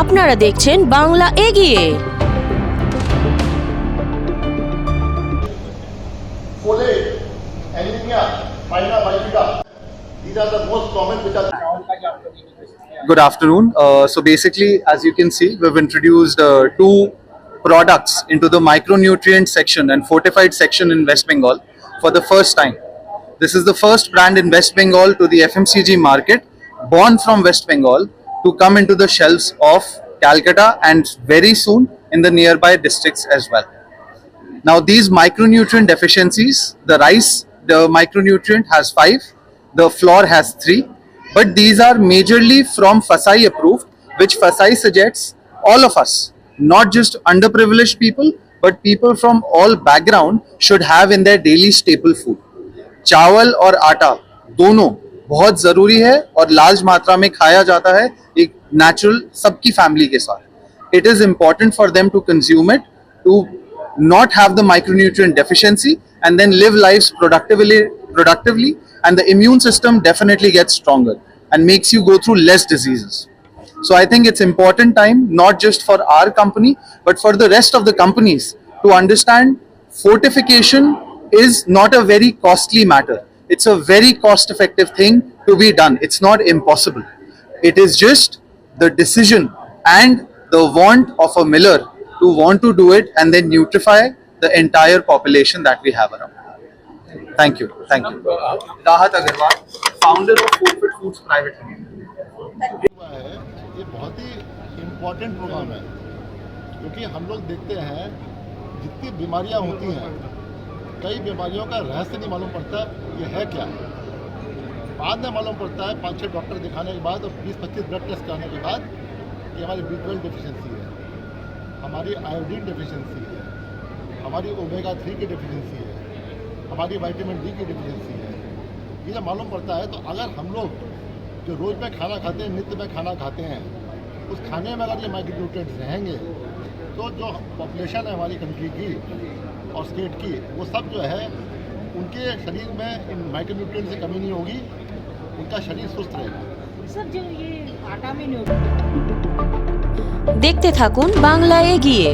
আপনারা দেখছেন বাংলা এগিয়ে। folate, anemia, myelina mylitica. These are the most common which are. Good afternoon. So basically, as you can see, we've introduced two products into the micronutrient section and fortified section in West Bengal for the first time. This is the first brand in West Bengal to the FMCG market, born from West Bengal, to come into the shelves of Calcutta and very soon in the nearby districts as well. Now, these micronutrient deficiencies, the rice, the micronutrient has 5, the flour has 3, but these are majorly from FSSAI approved, which FSSAI suggests all of us, not just underprivileged people, but people from all background should have in their daily staple food. चावल और आटा दोनों बहुत ज़रूरी है और large मात्रा में खाया जाता है एक नेचुरल सबकी फैमिली के साथ. It is important for them to consume it, to not have the micronutrient deficiency and then live lives productively, and the immune system definitely gets stronger and makes you go through less diseases. So I think it's important time not just for our company but for the rest of the companies to understand fortification is not a very costly matter. It's a very cost effective thing to be done. It's not impossible. It is just the decision and the want of a miller to want to do it and then nutrify the entire population that we have around. Thank you. Thank you. Rahat Agarwal, founder of Food Fit Foods Private Limited. ये बहुत ही important programme है क्योंकि हम लोग देखते हैं जितनी बीमारियां होती हैं, कई बीमारियों का रहस्य नहीं मालूम पड़ता ये है क्या. बाद में मालूम पड़ता है 5-6 डॉक्टर दिखाने के बाद और 20-25 ब्लड टेस्ट कराने के बाद कि हमारी B12 डिफिशिएंसी है, हमारी आयोडीन डिफिशिएंसी है, हमारी ओमेगा 3 की डिफिशिएंसी है, हमारी विटामिन D की डिफिशिएंसी है. ये जब मालूम पड़ता है तो अगर हम लोग जो रोज़ में खाना खाते हैं, नित्य में खाना खाते हैं, उस खाने में अगर ये माइक्रोन्यूट्रिएंट्स रहेंगे तो जो पॉपुलेशन है हमारी कंट्री की और स्टेट की, वो सब जो है उनके शरीर में इन माइक्रोन्यूट्रिएंट से कमी नहीं होगी, उनका शरीर स्वस्थ रहेगा. सर जो ये आटा में দেখতে থাকুন বাংলা এগিয়ে।